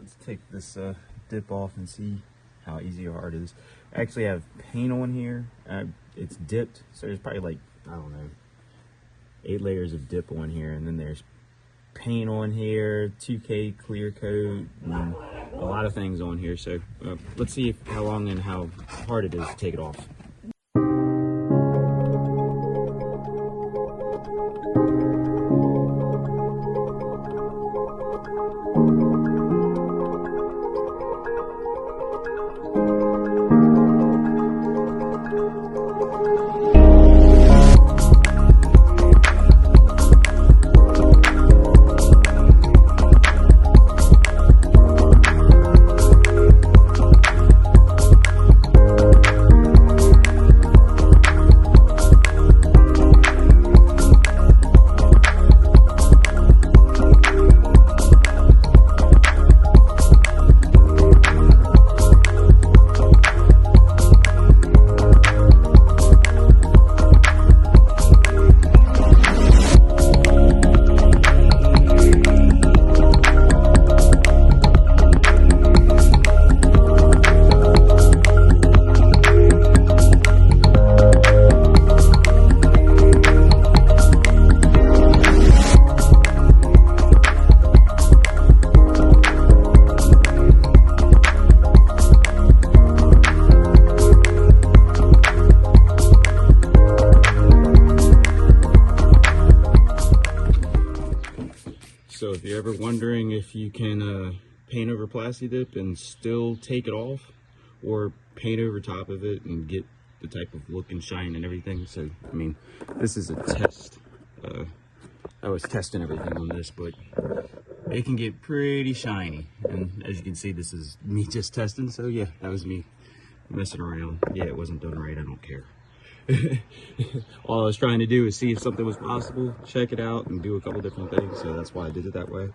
let's take this dip off and see how easy or hard it is. I actually have paint on here. It's dipped, so there's probably like, I don't know, 8 layers of dip on here, and then there's paint on here, 2K clear coat, and a lot of things on here. So let's see how long and how hard it is to take it off. So if you're ever wondering if you can paint over Plastidip and still take it off, or paint over top of it and get the type of look and shine and everything. So, I mean, this is a test. I was testing everything on this, but it can get pretty shiny. And as you can see, this is me just testing. So yeah, that was me messing around. Yeah, it wasn't done right. I don't care. All I was trying to do is see if something was possible, check it out, and do a couple different things. So that's why I did it that way.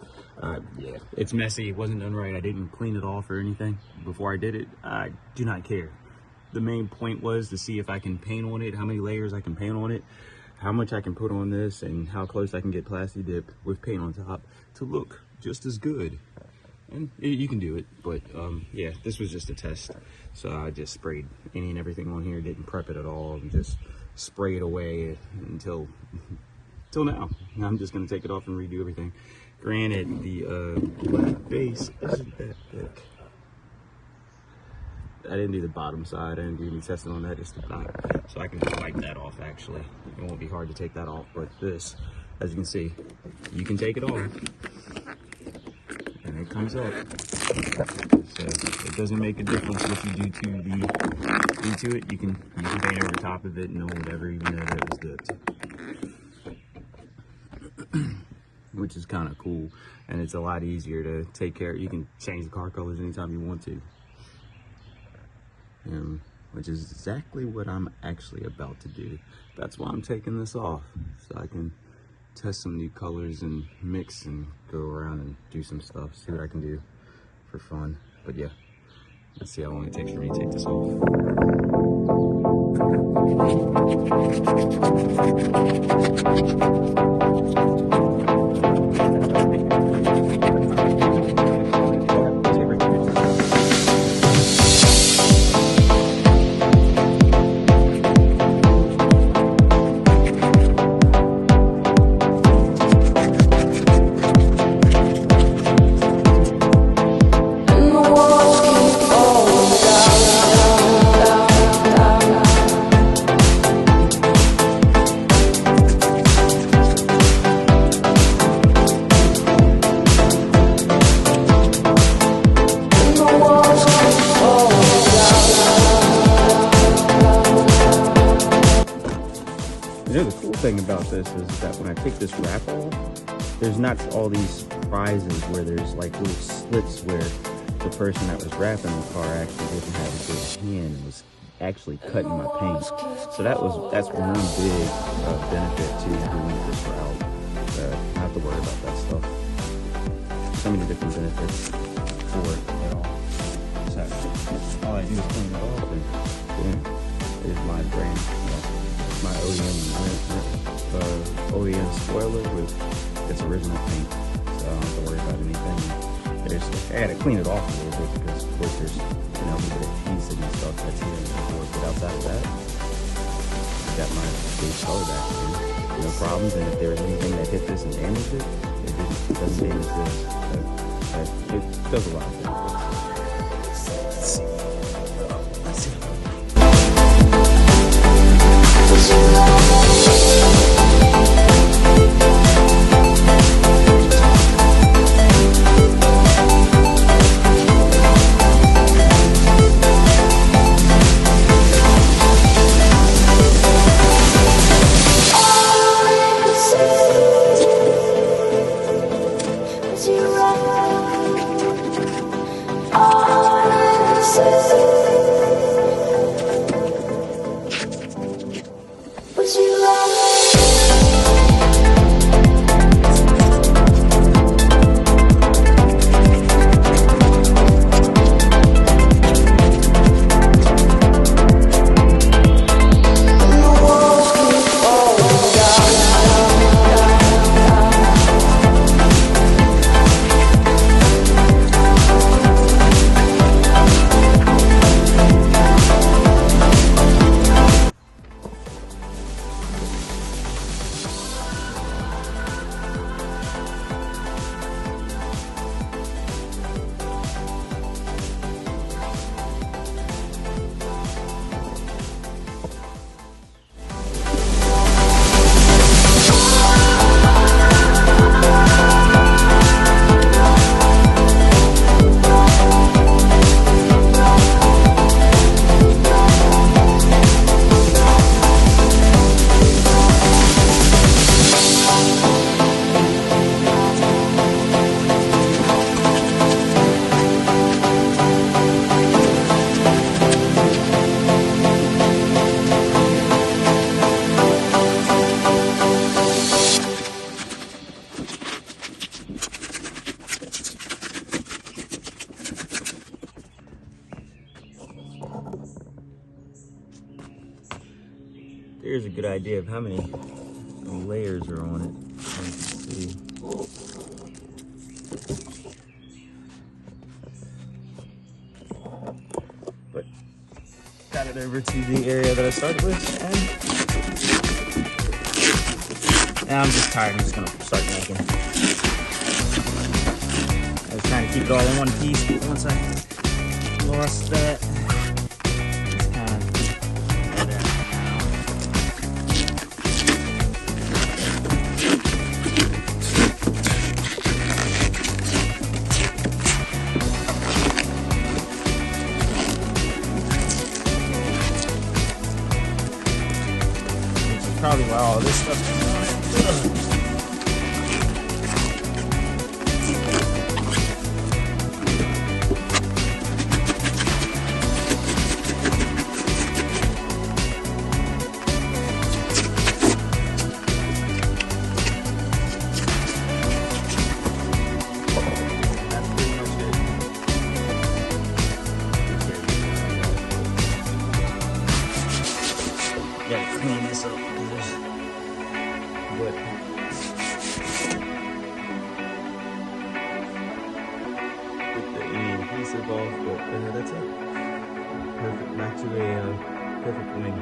Yeah, it's messy. It wasn't done right. I didn't clean it off or anything before I did it. I do not care. The main point was to see if I can paint on it, how many layers I can paint on it, how much I can put on this, and how close I can get Plastidip with paint on top to look just as good. And you can do it, but yeah, this was just a test. So I just sprayed any and everything on here, didn't prep it at all, and just sprayed away until now. I'm just gonna take it off and redo everything. Granted, the base isn't that thick. I didn't do the bottom side. I didn't do any testing on that, just the top. So I can just wipe that off, actually. It won't be hard to take that off, but this, as you can see, you can take it off. And it comes up. So it doesn't make a difference what you do to it. You can paint over top of it and whatever, even though that was dipped. Which is kind of cool, and it's a lot easier to take care of. You can change the car colors anytime you want to. Which is exactly what I'm actually about to do. That's why I'm taking this off, so I can test some new colors and mix and go around and do some stuff, see what I can do for fun. But yeah, let's see how long it takes for me to take this off. You know, the cool thing about this is that when I take this wrap off, there's not all these surprises where there's like little slits where the person that was wrapping the car actually didn't have a good hand and was actually cutting my paint. So that's one big benefit to doing this route. Not have to worry about that stuff. So many different benefits for it at all. So all I do is clean it off and boom, there's my brand. My OEM spoiler with its original paint, so I don't have to worry about anything. there's, I gotta clean it off a little bit because of course there's, you know, a little bit of adhesive and stuff that's here in the board. But outside of that, I got my base color back again. No problems. And if there was anything that hit this and damaged it, it doesn't damage this. It does a lot of things. Here's a good idea of how many layers are on it. Let's see. But got it over to the area that I started with, and now I'm just tired. I'm just gonna start yanking. I was trying to keep it all in one piece, but once I lost that, probably why all this stuff is on it. That's pretty much it. Gotta clean this up. But get the adhesive off, but that's it. Perfect, back to a perfect wing.